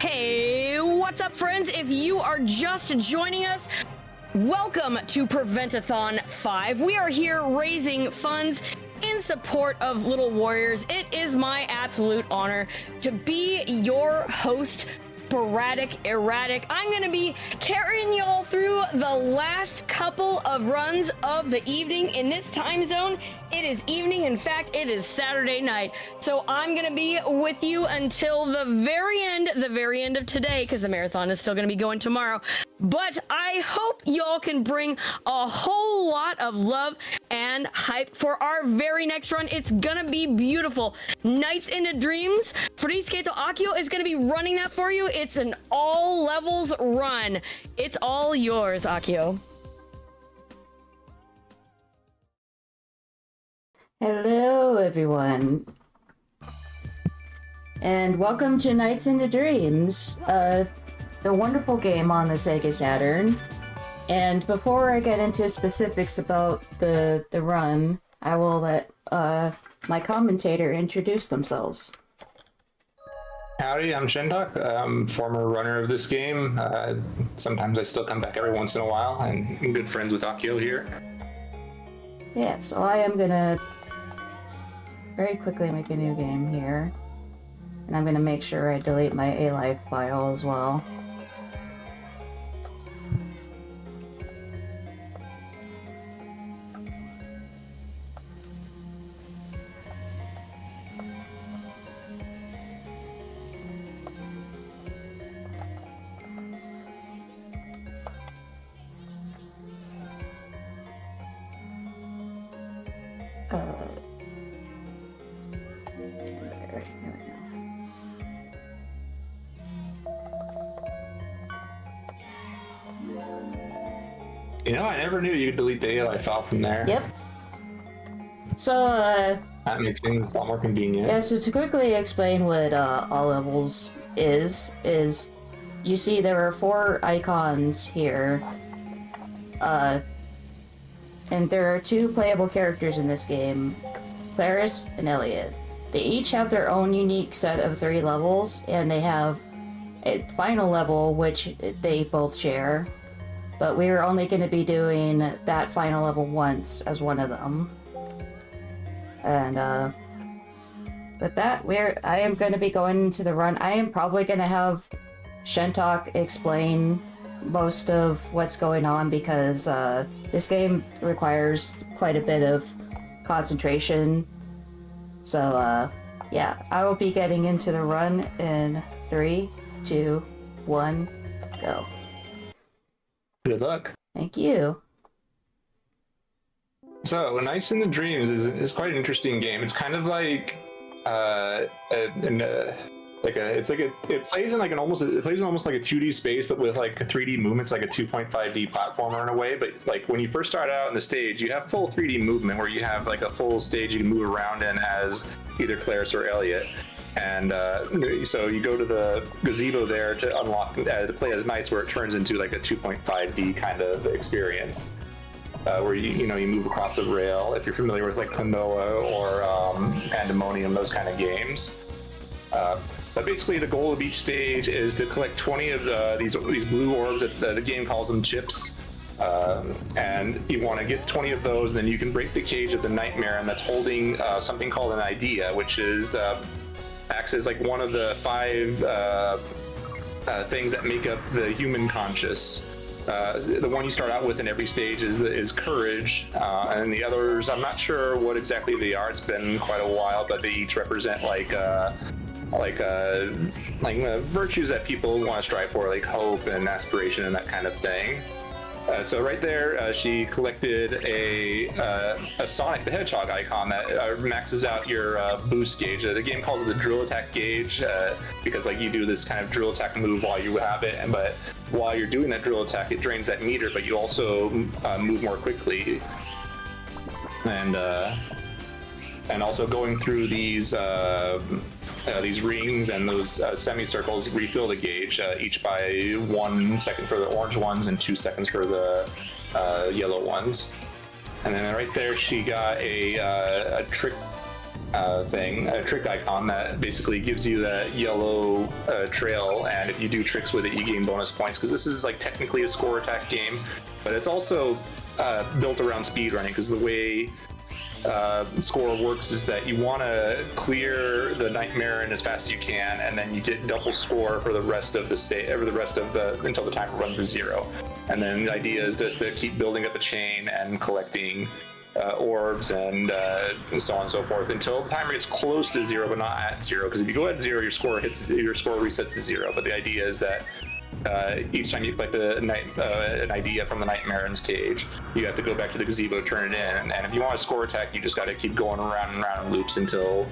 Hey, what's up, friends? If you are just joining us, welcome to Prevent-A-Thon 5. We are here raising funds in support of Little Warriors. It is my absolute honor to be your host, Sporadic Erratic. I'm going to be carrying y'all through the last couple of runs of the evening. In this time zone, it is evening. In fact, it is Saturday night. So I'm going to be with you until the very end of today, because the marathon is still going to be going tomorrow. But I hope y'all can bring a whole lot of love and hype for our very next run. It's going to be beautiful. Nights into Dreams. Frisketo Akio is going to be running that for you. It's an all levels run. It's all yours, Akio. Hello, everyone, and welcome to Nights into Dreams, the wonderful game on the Sega Saturn. And before I get into specifics about the run, I will let my commentator introduce themselves. Howdy, I'm Shentok. I'm former runner of this game. Sometimes I still come back every once in a while, and I'm good friends with Akio here. Yeah, so I am gonna very quickly make a new game here. And I'm gonna make sure I delete my A-Life file as well. You know, I never knew you could delete the ALI file from there. Yep. So, that makes things a lot more convenient. yeah, so to quickly explain what all levels is you see there are 4 icons here. And there are 2 playable characters in this game, Claris and Elliot. They each have their own unique set of 3 levels, and they have a final level which they both share. But we are only going to be doing that final level once as one of them. And with that, I am going to be going into the run. I am probably going to have Shentok explain most of what's going on, because this game requires quite a bit of concentration. So yeah, I will be getting into the run in 3, 2, 1, go. Good luck. Thank you. So, Nights into Dreams is quite an interesting game. It's kind of like it plays in almost like a 2D space, but with like a 3D movements, like a 2.5D platformer in a way. But like when you first start out on the stage, you have full 3D movement where you have like a full stage you can move around in as either Claris or Elliot. And so you go to the gazebo there to unlock to play as Knights, where it turns into like a 2.5D kind of experience, where you move across the rail. If you're familiar with like Klonoa or Pandemonium, those kind of games. But basically, the goal of each stage is to collect 20 of these blue orbs. The game calls them chips. And you want to get 20 of those, and then you can break the cage of the Nightmare, and that's holding something called an idea, which is acts as like one of the 5 things that make up the human conscious. The one you start out with in every stage is courage, and the others, I'm not sure what exactly they are. It's been quite a while, but they each represent like virtues that people want to strive for, like hope and aspiration and that kind of thing. So right there, she collected a Sonic the Hedgehog icon that maxes out your boost gauge. The game calls it the drill attack gauge, because like you do this kind of drill attack move while you have it, but while you're doing that drill attack, it drains that meter, but you also move more quickly. And also going through these rings and those semicircles refill the gauge, each by 1 second for the orange ones and 2 seconds for the yellow ones. And then right there, she got a trick thing, a trick icon that basically gives you that yellow trail, and if you do tricks with it, you gain bonus points, because this is like technically a score attack game, but it's also built around speed running, because the way score works is that you want to clear the nightmare as fast as you can, and then you get double score for the rest of the state, or the rest of the, until the timer runs to 0. And then the idea is just to keep building up the chain and collecting orbs and so on and so forth until the timer gets close to 0, but not at 0. Because if you go at 0, your score resets to 0. But the idea is that each time you collect an idea from the Nightmare's cage, you have to go back to the gazebo to turn it in. And if you want a score attack, you just got to keep going around and around in loops until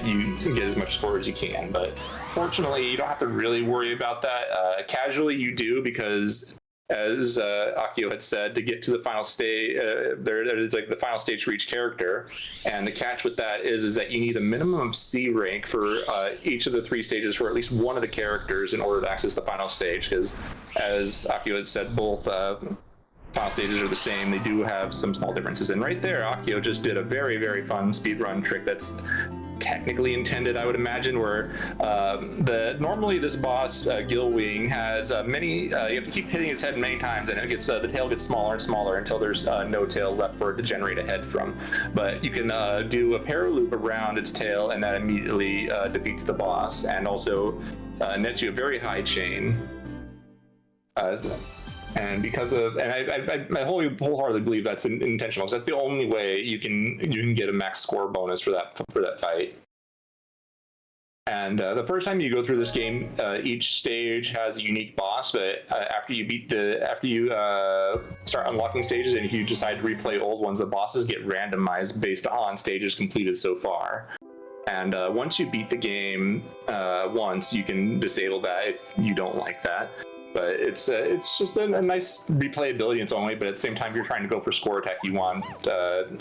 you get as much score as you can. But fortunately, you don't have to really worry about that. Casually, you do, because as Akio had said, to get to the final stage, there is like the final stage for each character, and the catch with that is that you need a minimum of C rank for each of the 3 stages for at least one of the characters in order to access the final stage. Because as Akio had said, both final stages are the same. They do have some small differences, and right there, Akio just did a very, very fun speedrun trick that's technically intended, I would imagine, where normally this boss Gilwing has many, you have to keep hitting its head many times, and it gets the tail gets smaller and smaller until there's no tail left for it to generate a head from. But you can do a paraloop around its tail, and that immediately defeats the boss, and also nets you a very high chain. And because of, and I wholeheartedly believe that's intentional, because that's the only way you can get a max score bonus for that fight. And the first time you go through this game, each stage has a unique boss, but after you start unlocking stages, and if you decide to replay old ones, the bosses get randomized based on stages completed so far. And once you beat the game once, you can disable that if you don't like that. But it's just a nice replayability in its own way, but at the same time, if you're trying to go for score attack, you want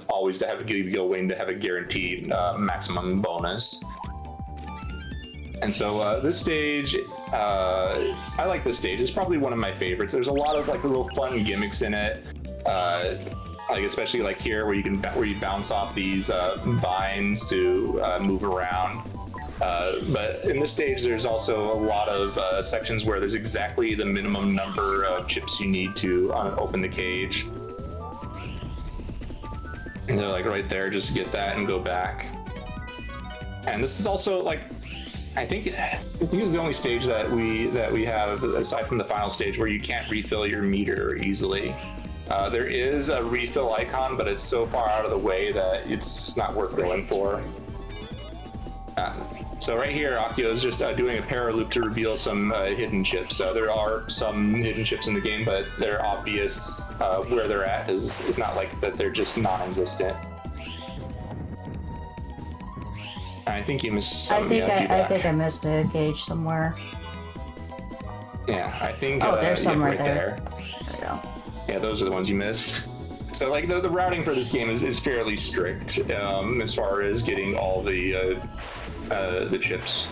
always to have a Gilwing to have a guaranteed maximum bonus. And so this stage, I like this stage. It's probably one of my favorites. There's a lot of like little fun gimmicks in it, like especially like here where you bounce off these vines to move around. But in this stage, there's also a lot of sections where there's exactly the minimum number of chips you need to open the cage. And they're like right there, just get that and go back. And this is also like, I think this is the only stage that we have, aside from the final stage, where you can't refill your meter easily. There is a refill icon, but it's so far out of the way that it's just not worth going for. So right here, Akio is just doing a paraloop to reveal some hidden chips. There are some hidden chips in the game, but they're obvious where they're at. It's not like that they're just non-existent. I think you missed some. I think I missed a gauge somewhere. Yeah, I think. Oh, there's some right there. There we go. Yeah, those are the ones you missed. So like the routing for this game is fairly strict as far as getting all the chips.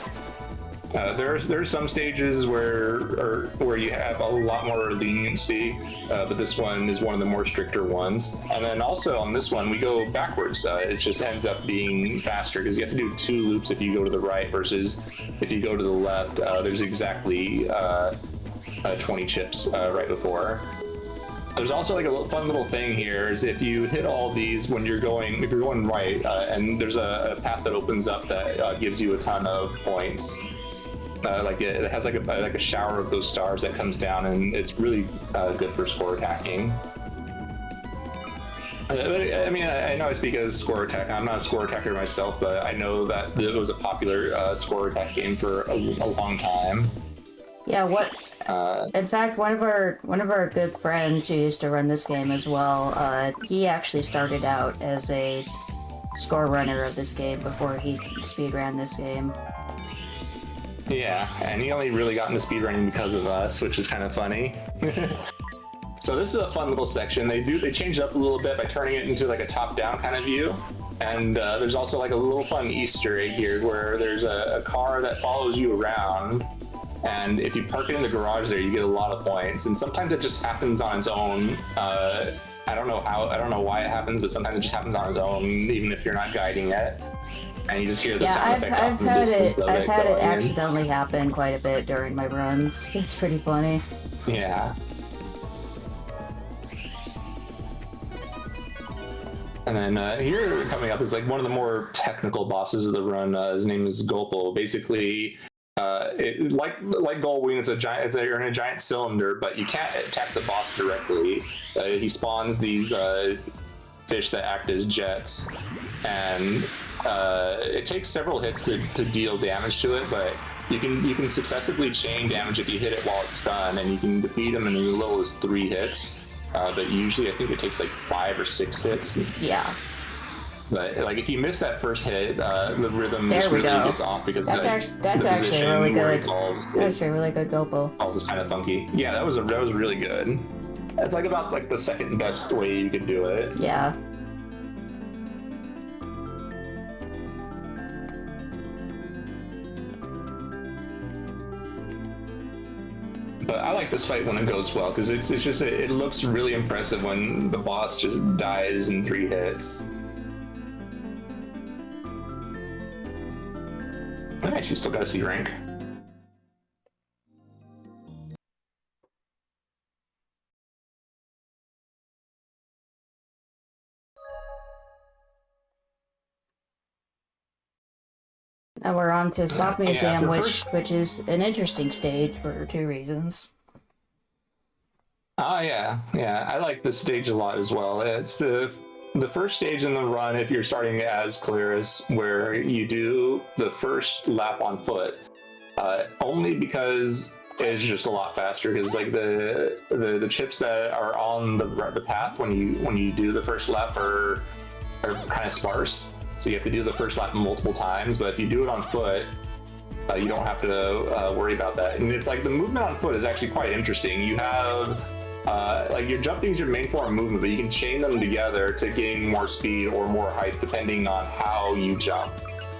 There's some stages where you have a lot more leniency, but this one is one of the more stricter ones. And then also on this one, we go backwards. It just ends up being faster because you have to do 2 loops if you go to the right versus if you go to the left. There's exactly 20 chips right before. There's also like a fun little thing here is if you hit all these when if you're going right, and there's a path that opens up that gives you a ton of points. Like it has like a shower of those stars that comes down, and it's really good for score attacking. I mean, I know I speak as score attack. I'm not a score attacker myself, but I know that it was a popular score attack game for a long time. Yeah, in fact, one of our good friends who used to run this game as well, he actually started out as a score runner of this game before he speedran this game. Yeah, and he only really got into speedrunning because of us, which is kind of funny. So this is a fun little section. They change it up a little bit by turning it into like a top-down kind of view. And there's also like a little fun Easter egg here where there's a car that follows you around. And if you park it in the garage there, you get a lot of points. And sometimes it just happens on its own I don't know why it happens, but sometimes it just happens on its own, even if you're not guiding it. And you just hear the sound effect off in the distance of it. I've had it accidentally happen quite a bit during my runs. It's pretty funny. Yeah. And then here coming up is like one of the more technical bosses of the run. His name is Gulpo. Basically, like Gullwing, you're in a giant cylinder, but you can't attack the boss directly. He spawns these fish that act as jets, and it takes several hits to deal damage to it, but you can successively chain damage if you hit it while it's stunned, and you can defeat him in as little as 3 hits. But usually I think it takes like 5 or 6 hits. Yeah. But like if you miss that first hit, the rhythm just really gets off because that's actually really good. That's actually really good Gulpo. Calls is kind of funky. Yeah, that was really good. That's like about like the second best way you could do it. Yeah. But I like this fight when it goes well, because it looks really impressive when the boss just dies in 3 hits. I actually still got a C rank. Now we're on to Soft Museum, which is an interesting stage for 2 reasons. Oh yeah, I like this stage a lot as well. It's the first stage in the run if you're starting as Claris, where you do the first lap on foot, only because it's just a lot faster. Because like the chips that are on the path when you do the first lap are kind of sparse. So you have to do the first lap multiple times, but if you do it on foot, you don't have to worry about that. And it's like the movement on foot is actually quite interesting. You have like your jumping is your main form of movement, but you can chain them together to gain more speed or more height depending on how you jump.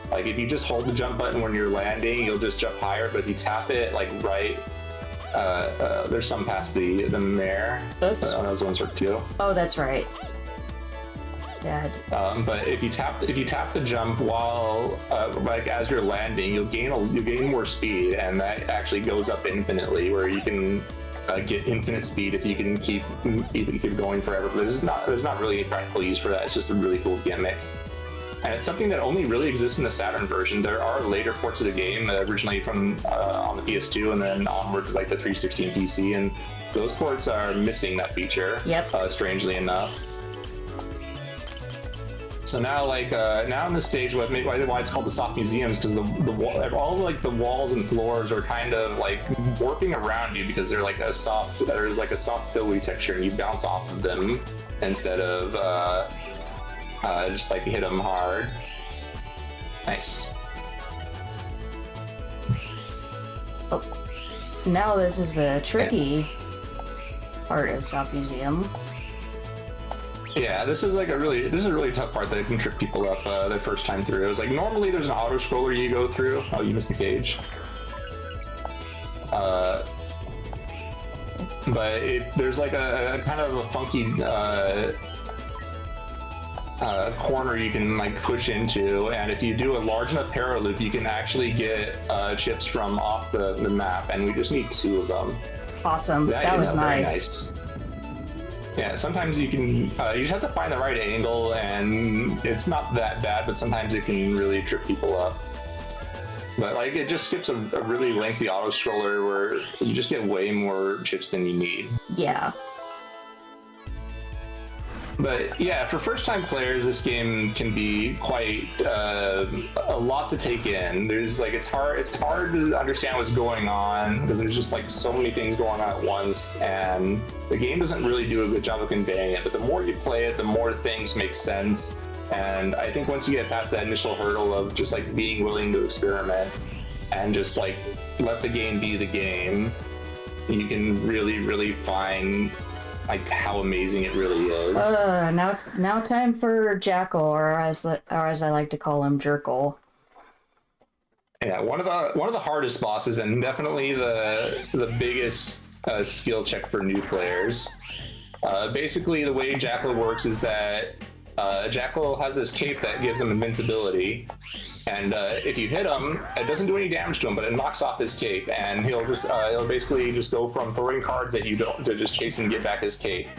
Like if you just hold the jump button when you're landing, you'll just jump higher, but if you tap it like right, there's some past the mare. Oops. Those ones work too. Oh, that's right. Dad. But if you tap the jump while like as you're landing, you'll gain more speed, and that actually goes up infinitely, where you can get infinite speed if you can keep going forever. But there's not really any practical use for that. It's just a really cool gimmick, and it's something that only really exists in the Saturn version. There are later ports of the game originally from on the PS2 and then onward to like the 360 and PC, and those ports are missing that feature. Yep. Strangely enough. So now, like now in this stage, why it's called the Soft Museums, because all like the walls and floors are kind of like warping around you because they're like there's like a soft pillowy texture, and you bounce off of them instead of just like hit them hard. Nice. Oh, now this is the tricky part of Soft Museum. Yeah, this is a really tough part that can trip people up their first time through. It was like normally there's an auto scroller you go through. Oh, you missed the cage. But there's like a kind of a funky corner you can like push into, and if you do a large enough parallel loop, you can actually get chips from off the map, and we just need 2 of them. Awesome. That was nice. Yeah, sometimes you can, you just have to find the right angle, and it's not that bad, but sometimes it can really trip people up. But like, it just skips a really lengthy auto scroller where you just get way more chips than you need. Yeah. But yeah, for first-time players, this game can be quite a lot to take in. There's like it's hard to understand what's going on because there's just like so many things going on at once, and the game doesn't really do a good job of conveying it. But the more you play it, the more things make sense. And I think once you get past that initial hurdle of just like being willing to experiment and just like let the game be the game, you can really find like how amazing it really is. Now time for Jackal, or as I like to call him, Jerkle. Yeah, one of the hardest bosses, and definitely the biggest skill check for new players. Basically, the way Jackal works is that Jackal has this cape that gives him invincibility, and if you hit him, it doesn't do any damage to him, but it knocks off his cape, and he'll basically just go from throwing cards at you to just chase and get back his cape.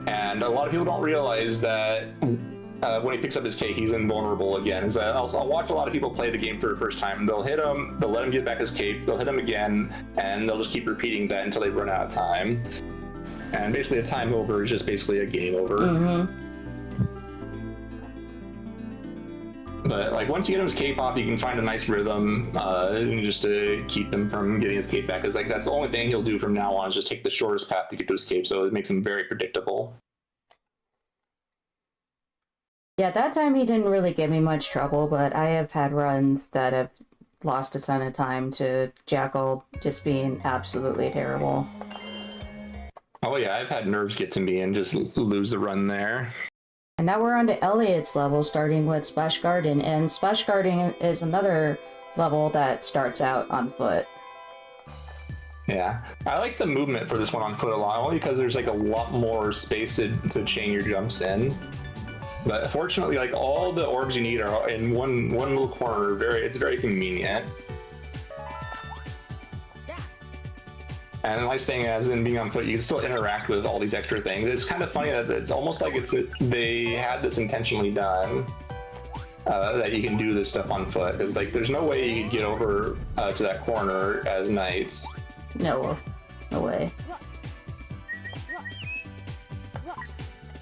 And a lot of people don't realize that when he picks up his cape, he's invulnerable again. So I'll watch a lot of people play the game for the first time. They'll hit him, they'll let him get back his cape, they'll hit him again, and they'll just keep repeating that until they run out of time. And basically, a time over is just basically a game over. Mm-hmm. But like once you get his cape off, you can find a nice rhythm just to keep him from getting his cape back. Because like that's the only thing he'll do from now on is just take the shortest path to get to his cape. So it makes him very predictable. Yeah, that time he didn't really give me much trouble, but I have had runs that have lost a ton of time to Jackal just being absolutely terrible. Oh yeah, I've had nerves get to me and just lose the run there. And now we're on to Elliot's level, starting with Splash Garden, and Splash Garden is another level that starts out on foot. Yeah, I like the movement for this one on foot a lot, only because there's like a lot more space to chain your jumps in. But fortunately, like all the orbs you need are in one little corner. It's very convenient. And the nice thing is, in being on foot, you can still interact with all these extra things. It's kind of funny that it's almost like they had this intentionally done, that you can do this stuff on foot. Because like, there's no way you could get over to that corner as knights. No way.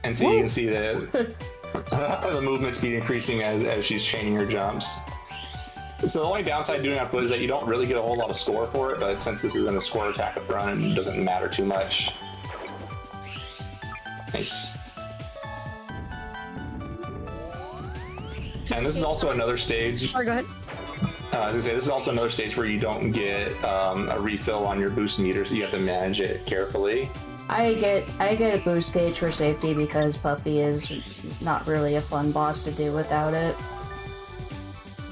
And so you can see that the movement speed increasing as she's chaining her jumps. So the only downside doing on foot is that you don't really get a whole lot of score for it, but since this isn't a score attack up run, it doesn't matter too much. Nice. And this is also another stage. Sorry, go ahead. I was gonna say, this is also another stage where you don't get a refill on your boost meter, so you have to manage it carefully. I get a boost gauge for safety because Puppy is not really a fun boss to do without it.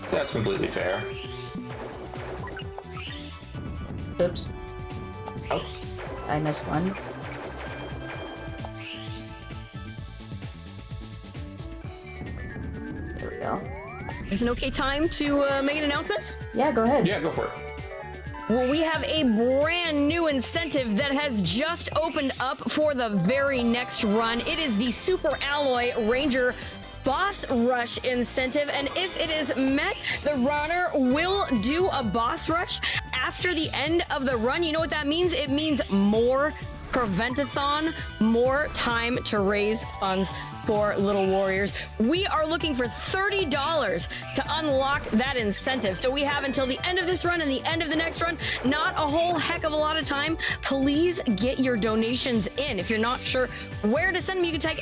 That's completely fair. Oops. Oh. I missed one. There we go. Is this an okay time to make an announcement? Yeah, go ahead. Yeah, go for it. Well, we have a brand new incentive that has just opened up for the very next run. It is the Super Alloy Ranger Boss Rush incentive, and if it is met, the runner will do a boss rush after the end of the run. You know what that means? It means more Prevent-A-Thon, more time to raise funds for Little Warriors. We are looking for $30 to unlock that incentive. So we have until the end of this run and the end of the next run. Not a whole heck of a lot of time. Please get your donations in. If you're not sure where to send them, you can type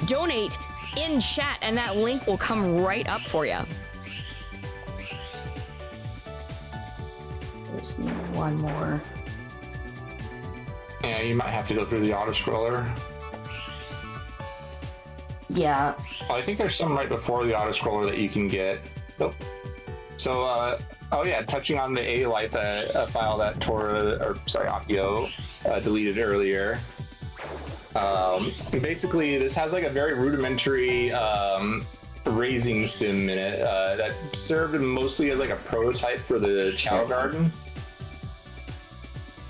!donate in chat and that link will come right up for you. Just need one more. Yeah, you might have to go through the auto scroller. Yeah. Well, I think there's some right before the auto scroller that you can get. Oh. So, oh yeah, touching on the A life file that Akio deleted earlier. Basically, this has like a very rudimentary raising sim in it that served mostly as like a prototype for the Chow Garden.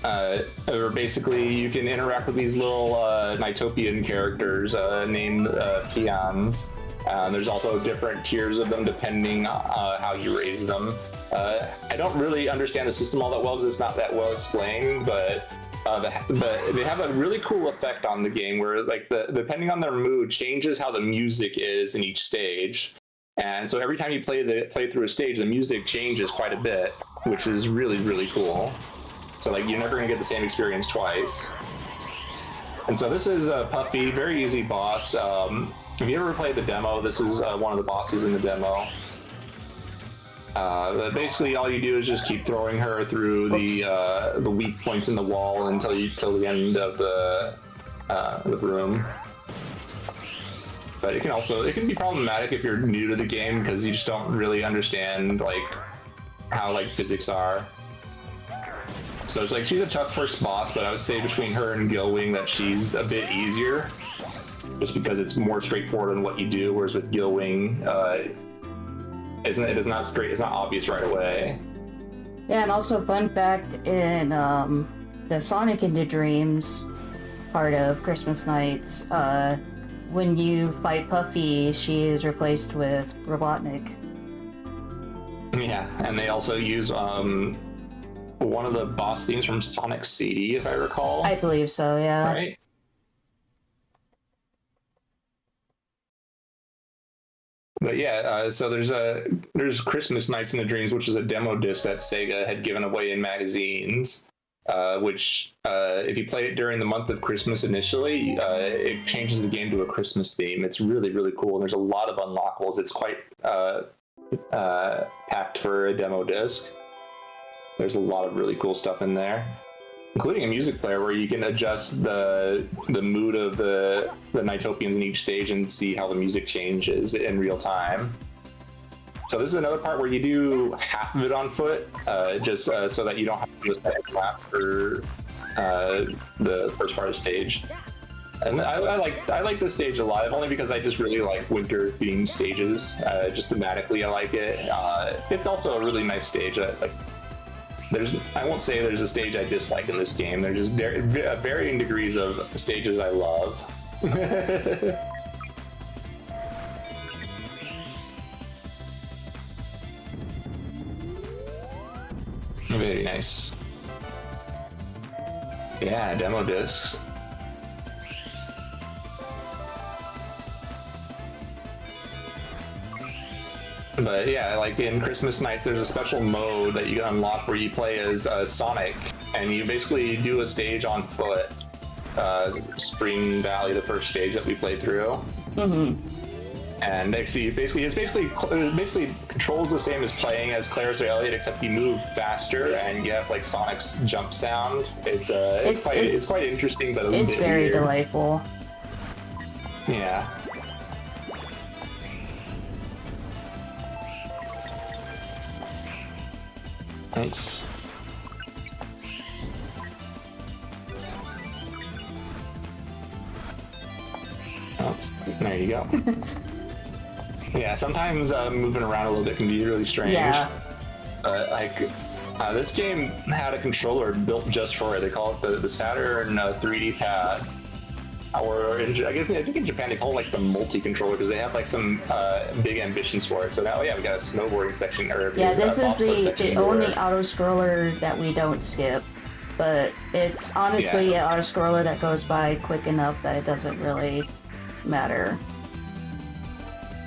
Or basically, you can interact with these little Nighttopian characters named peons. There's also different tiers of them depending on how you raise them. I don't really understand the system all that well because it's not that well explained, but they have a really cool effect on the game where, like, depending on their mood, changes how the music is in each stage. And so every time you play through a stage, the music changes quite a bit, which is really, really cool. So like you're never gonna get the same experience twice. And so this is Puffy, very easy boss. If you ever played the demo, this is one of the bosses in the demo. But basically all you do is just keep throwing her through the weak points in the wall until the end of the room. But it can be problematic if you're new to the game because you just don't really understand like how like physics are. So it's like she's a tough first boss, but I would say between her and Gilwing that she's a bit easier, just because it's more straightforward in what you do. Whereas with Gilwing, it's not obvious right away. Yeah, and also fun fact in the Sonic into Dreams part of Christmas Nights, when you fight Puffy, she is replaced with Robotnik. Yeah, and they also use one of the boss themes from Sonic CD, if I recall. I believe so, yeah. Right? But yeah, so there's Christmas Nights in the Dreams, which is a demo disc that Sega had given away in magazines. Which, if you play it during the month of Christmas initially, it changes the game to a Christmas theme. It's really, really cool, and there's a lot of unlockables. It's quite packed for a demo disc. There's a lot of really cool stuff in there, including a music player where you can adjust the mood of the Nightopians in each stage and see how the music changes in real time. So this is another part where you do half of it on foot, just so that you don't have to do a lap for the first part of the stage. And I like this stage a lot, only because I just really like winter themed stages. Just thematically, I like it. It's also a really nice stage. I won't say there's a stage I dislike in this game. There's just varying degrees of stages I love. Very nice. Yeah, demo discs. But yeah, like in Christmas Nights, there's a special mode that you can unlock where you play as Sonic, and you basically do a stage on foot. Spring Valley, the first stage that we played through. Mm-hmm. And it basically controls the same as playing as Claire's or Elliot, except you move faster and you have like Sonic's jump sound. It's quite interesting, but it's very delightful. Yeah. Nice. Oh, there you go. Yeah, sometimes moving around a little bit can be really strange. Yeah. This game had a controller built just for it. They call it the Saturn 3D pad. Or I think in Japan they call it like the multi-controller because they have like some big ambitions for it. So now, yeah, we got a snowboarding section. This is the only auto-scroller that we don't skip. But it's honestly an auto-scroller that goes by quick enough that it doesn't really matter.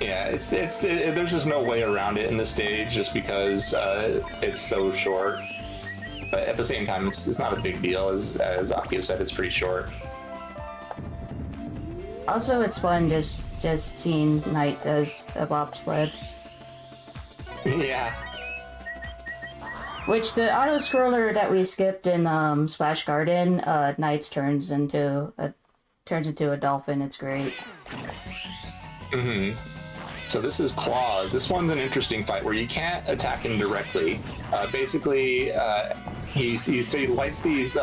Yeah, there's just no way around it in this stage just because it's so short. But at the same time, it's not a big deal. As Akio said, it's pretty short. Also, it's fun just seeing Knight as a bobsled. Yeah. Which the auto scroller that we skipped in Splash Garden, Knights turns into a dolphin. It's great. Mm-hmm. So this is Claws. This one's an interesting fight where you can't attack him directly. Basically, he lights these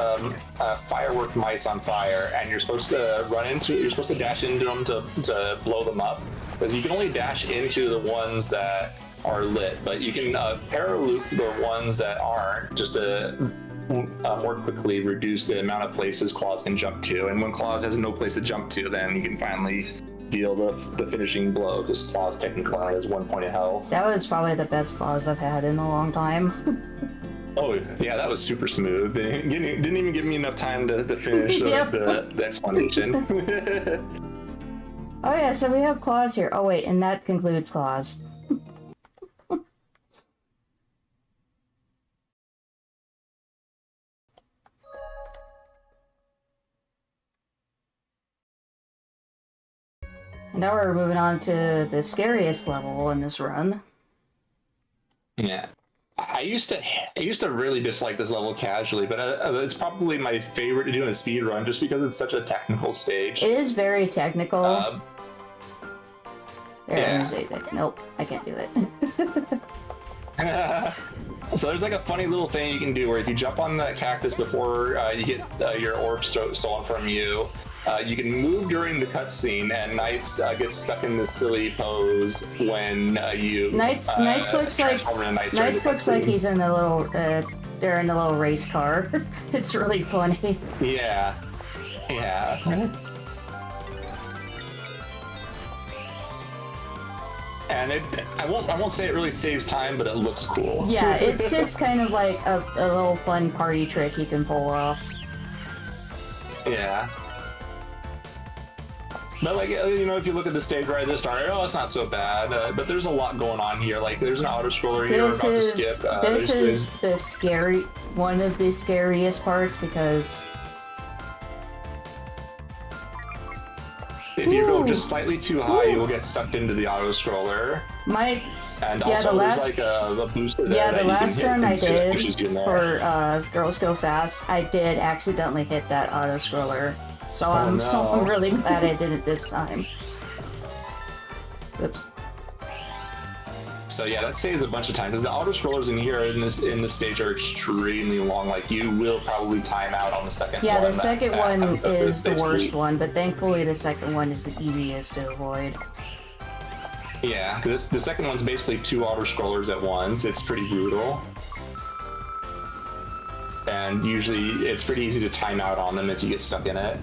firework mice on fire, and you're supposed to dash into them to blow them up. Because you can only dash into the ones that are lit, but you can paraloop the ones that aren't, just to more quickly reduce the amount of places Claws can jump to. And when Claws has no place to jump to, then you can finally deal the finishing blow, because Claws technically only has 1 point of health. That was probably the best Claws I've had in a long time. Oh yeah, that was super smooth. Didn't even give me enough time to finish the explanation. Oh yeah, so we have Claws here. Oh wait, and that concludes Claws. Now we're moving on to the scariest level in this run. Yeah. I used to really dislike this level casually, but it's probably my favorite to do in a speed run just because it's such a technical stage. It is very technical. Yeah. Nope, I can't do it. So there's like a funny little thing you can do where if you jump on that cactus before you get your orb stolen from you, you can move during the cutscene, and Knights gets stuck in this silly pose when you. Knights looks like he's in a little. They're in a little race car. It's really funny. Yeah. And I won't say it really saves time, but it looks cool. Yeah, it's just kind of like a little fun party trick you can pull off. Yeah. But like, you know, if you look at the stage right at the start, oh, it's not so bad. But there's a lot going on here. Like, there's an auto scroller here. This is the one of the scariest parts, because if you go just slightly too high, you'll get sucked into the auto scroller. And also, there's like a booster there. Yeah, the last run I did for Girls Go Fast, I did accidentally hit that auto scroller. So I'm really glad I did it this time. Oops. So yeah, that saves a bunch of time, because the auto scrollers in here in this stage are extremely long. Like, you will probably time out on the second one. Yeah, the second one is the worst one, but thankfully the second one is the easiest to avoid. Yeah, because the second one's basically 2 auto scrollers at once. It's pretty brutal. And usually it's pretty easy to time out on them if you get stuck in it.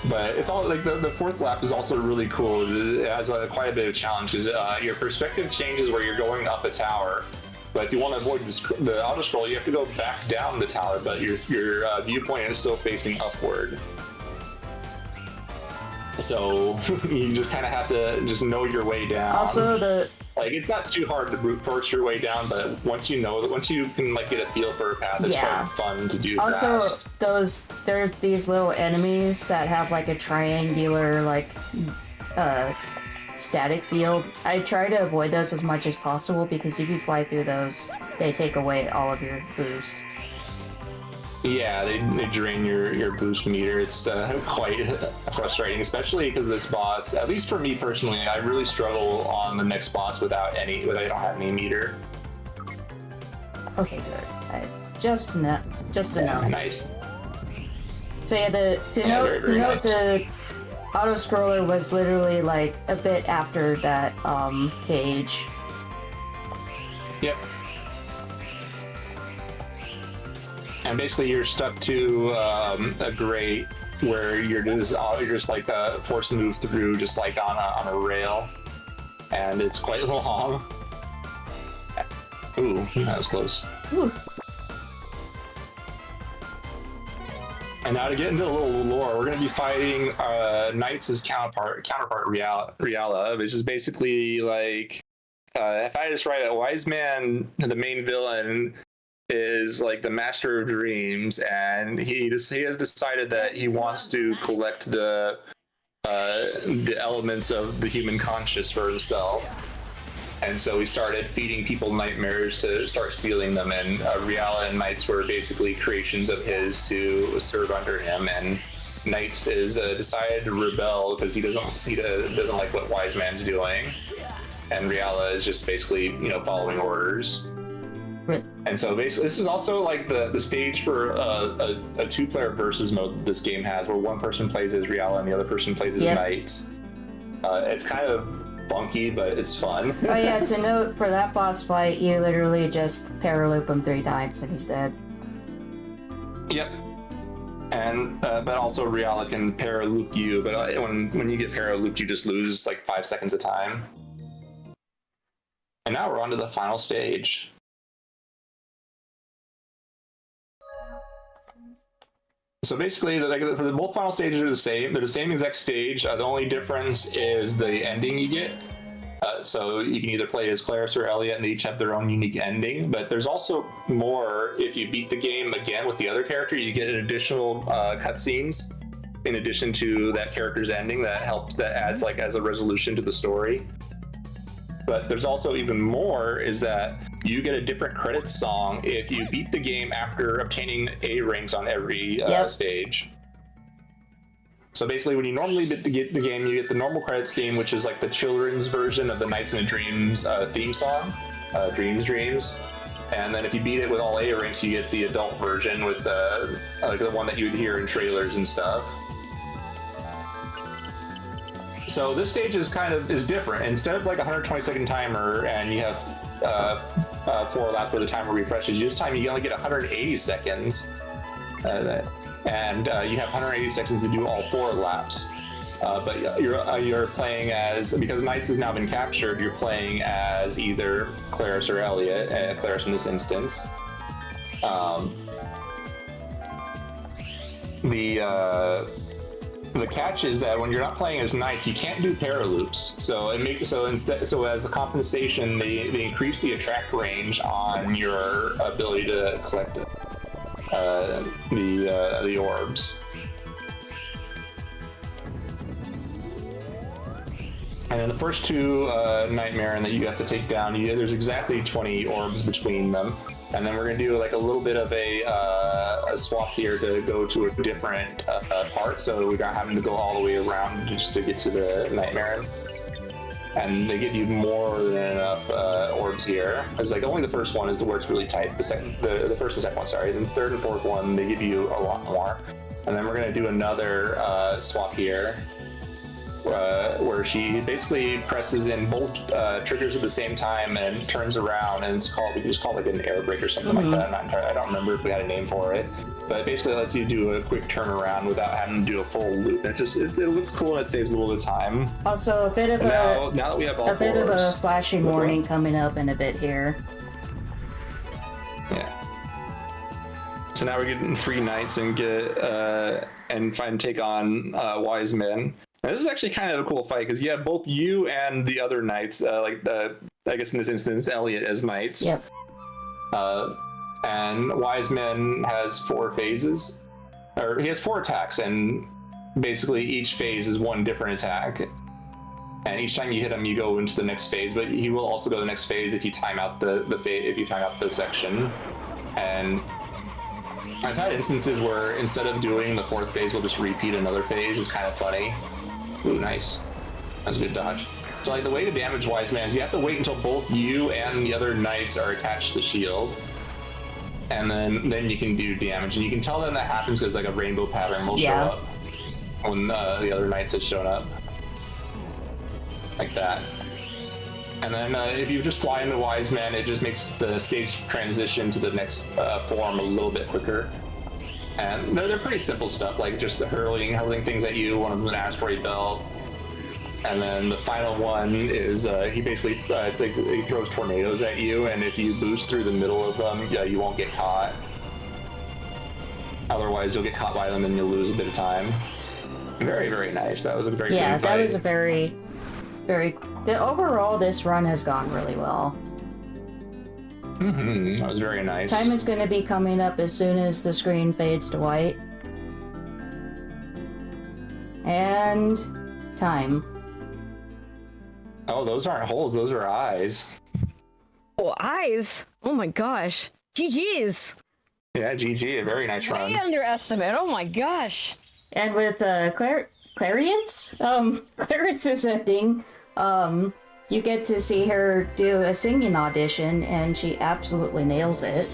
But it's all like the fourth lap is also really cool. It has quite a bit of challenge, because your perspective changes where you're going up a tower. But if you want to avoid the auto scroll, you have to go back down the tower, but your viewpoint is still facing upward. So you just kind of have to just know your way down. Also, like, it's not too hard to brute force your way down, but once you can like get a feel for a path, it's quite fun to do. Also, fast. there are these little enemies that have like a triangular like static field. I try to avoid those as much as possible, because if you fly through those, they take away all of your boost. Yeah, they drain your boost meter. It's quite frustrating, especially because this boss, at least for me personally, I really struggle on the next boss without I don't have any meter. Okay, good. Just enough. Nice. So yeah, to note the auto scroller was literally like a bit after that cage. Yep. And basically, you're stuck to a grate where you're just like forced to move through, just like on a rail, and it's quite long. Ooh, that was close. Ooh. And now to get into a little lore, we're going to be fighting Knights' counterpart Riala, which is basically like, if I just write it, Wise Man, the main villain, is like the master of dreams, and he has decided that he wants to collect the elements of the human conscious for himself. And so he started feeding people nightmares to start stealing them, and Riala and Knights were basically creations of his to serve under him. And Knights is decided to rebel because he doesn't like what Wise Man's doing, and Riala is just basically following orders. Right. And so basically, this is also like the stage for a 2-player versus mode that this game has, where one person plays as Riala and the other person plays as Knights. It's kind of funky, but it's fun. Oh yeah, to note, for that boss fight, you literally just paraloop him 3 times and he's dead. Yep. And but also Riala can paraloop you, but when you get paralooped, you just lose like 5 seconds of time. And now we're on to the final stage. So basically, for the both final stages are the same. They're the same exact stage. The only difference is the ending you get. So you can either play as Claris or Elliot, and they each have their own unique ending. But there's also more. If you beat the game again with the other character, you get additional cutscenes in addition to that character's ending that adds like as a resolution to the story. But there's also even more, is that you get a different credits song if you beat the game after obtaining A ranks on every stage. So basically, when you normally get the game, you get the normal credits theme, which is like the children's version of the Nights in the Dreams theme song. Dreams. And then if you beat it with all A ranks, you get the adult version with like the one that you would hear in trailers and stuff. So this stage is different. Instead of like a 120-second timer and you have 4 laps where the timer refreshes, this time you only get 180 seconds. And you have 180 seconds to do all 4 laps. But you're playing as, because Knights has now been captured, you're playing as either Claris or Elliot, Claris in this instance. The catch is that when you're not playing as Knights, you can't do paraloops. So as a compensation, they increase the attract range on your ability to collect the orbs. And then the first 2 Nightmare that you have to take down, there's exactly 20 orbs between them. And then we're going to do like a little bit of a swap here to go to a different part, so we're not having to go all the way around just to get to the Nightmare. And they give you more than enough orbs here. It's like only the first one is where it's really tight. The first and second one, sorry. Then the third and fourth one, they give you a lot more. And then we're going to do another swap here. Where she basically presses in both triggers at the same time and turns around, and we just call it like an air brake or something like that. I don't remember if we had a name for it, but it basically lets you do a quick turnaround without having to do a full loop. It looks cool and it saves a little bit of time. Also, a bit of now that we have all a bit of a flashing warning coming up in a bit here. Yeah. So now we're getting free Knights and take on Wise Men. Now, this is actually kind of a cool fight because you have both you and the other Knights, I guess in this instance, Elliot as Knights. Yep. And Wise Men has 4 phases, or he has 4 attacks, and basically each phase is one different attack. And each time you hit him, you go into the next phase, but he will also go to the next phase if you time out the section. And I've had instances where instead of doing the 4th phase, we'll just repeat another phase. It's kind of funny. Ooh, nice. That's a good dodge. So like the way to damage Wise Man is you have to wait until both you and the other Knights are attached to the shield. And then you can do damage. And you can tell that happens because like a rainbow pattern will show up when the other Knights have shown up. Like that. And then if you just fly into Wise Man, it just makes the stage transition to the next form a little bit quicker. And they're pretty simple stuff, like just the hurling things at you, one of them an asteroid belt. And then the final one is he basically, it's like he throws tornadoes at you, and if you boost through the middle of them, you won't get caught. Otherwise, you'll get caught by them and you'll lose a bit of time. Very, very nice. That was a very clean fight. That was a very, very... Overall, this run has gone really well. That was very nice. Time is going to be coming up as soon as the screen fades to white. And... time. Oh, those aren't holes, those are eyes. Oh, eyes? Oh my gosh. GG's. Yeah, GG, a very nice run. Way underestimate, oh my gosh. And with Clarience? Clarice's ending, you get to see her do a singing audition, and she absolutely nails it.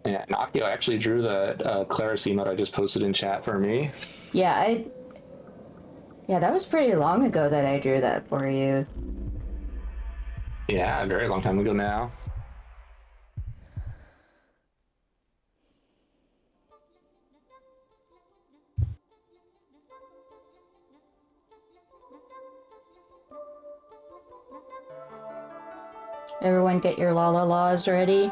Yeah, Nakio actually drew the Clarice emote I just posted in chat for me. Yeah, that was pretty long ago that I drew that for you. Yeah, a very long time ago now. Everyone get your la la laws ready?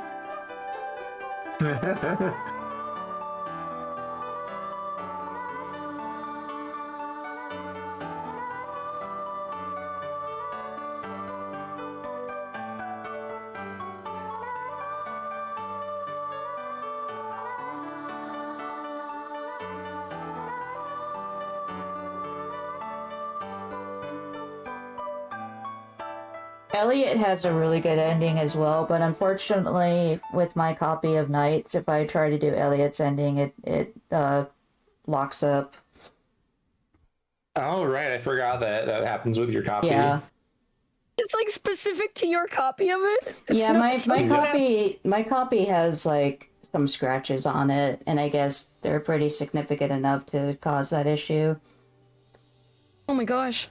Elliot has a really good ending as well, but unfortunately, with my copy of Knights, if I try to do Elliot's ending, it locks up. Oh right, I forgot that happens with your copy. Yeah. It's like specific to your copy of it. Yeah, my copy has like some scratches on it, and I guess they're pretty significant enough to cause that issue. Oh my gosh.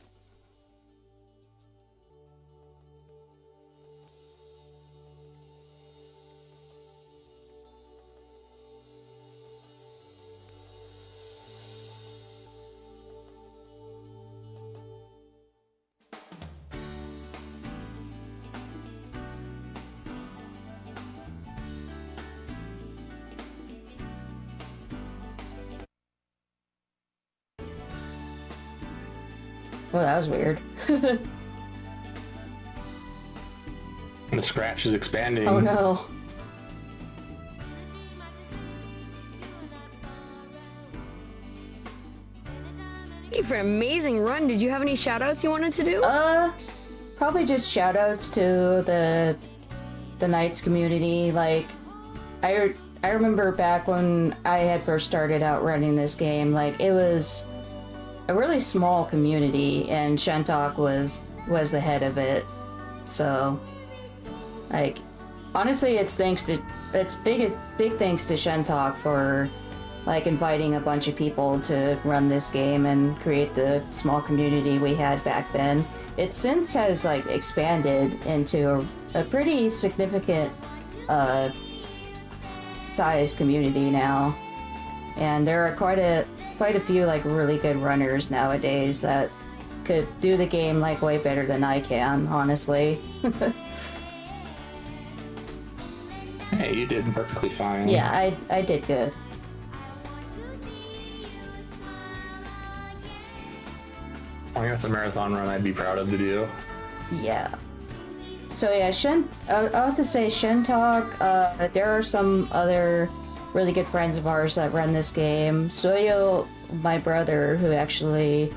Well, that was weird. And the scratch is expanding. Oh no. Thank you for an amazing run. Did you have any shout outs you wanted to do? Probably just shout outs to the Knights community. Like, I remember back when I had first started out running this game, like, it was a really small community, and Shentok was the head of it. So, like, honestly, it's big thanks to Shentok for like inviting a bunch of people to run this game and create the small community we had back then. It since has like expanded into a pretty significant size community now, and there are quite a few like really good runners nowadays that could do the game like way better than I can, honestly. Hey, you did perfectly fine. Yeah, I did good. I think that's a marathon run I'd be proud of to do. Yeah. So yeah, I'll have to say Shentok, there are some other really good friends of ours that run this game. Soyo, my brother, who actually,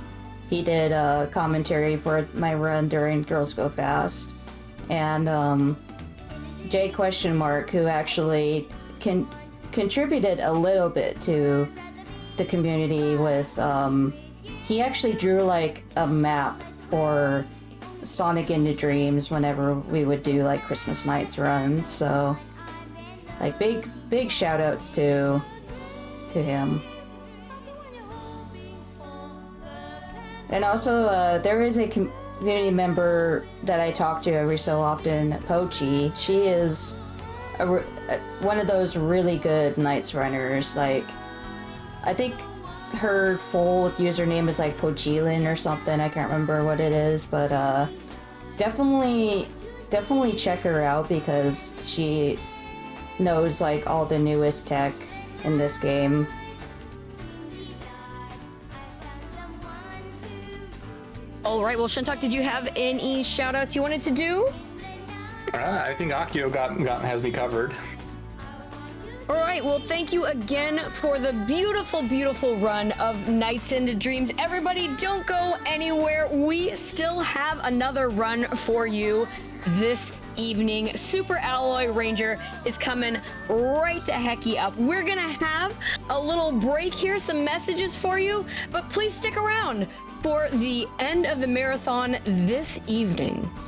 he did commentary for my run during Girls Go Fast. And J question mark, who actually contributed a little bit to the community with, he actually drew like a map for Sonic into Dreams whenever we would do like Christmas nights runs. So like big shout outs to him. And also there is a community member that I talk to every so often, Pochi. She is one of those really good nights runners. Like, I think her full username is like Pojilin or something. I can't remember what it is, but definitely check her out because she knows like all the newest tech in this game. All right, well, Shentok, did you have any shout outs you wanted to do? I think Akio has me covered. All right, well, thank you again for the beautiful, beautiful run of Nights into Dreams. Everybody, don't go anywhere. We still have another run for you this evening. Super Alloy Ranger is coming right the hecky up. We're gonna have a little break here, some messages for you, but please stick around for the end of the marathon this evening.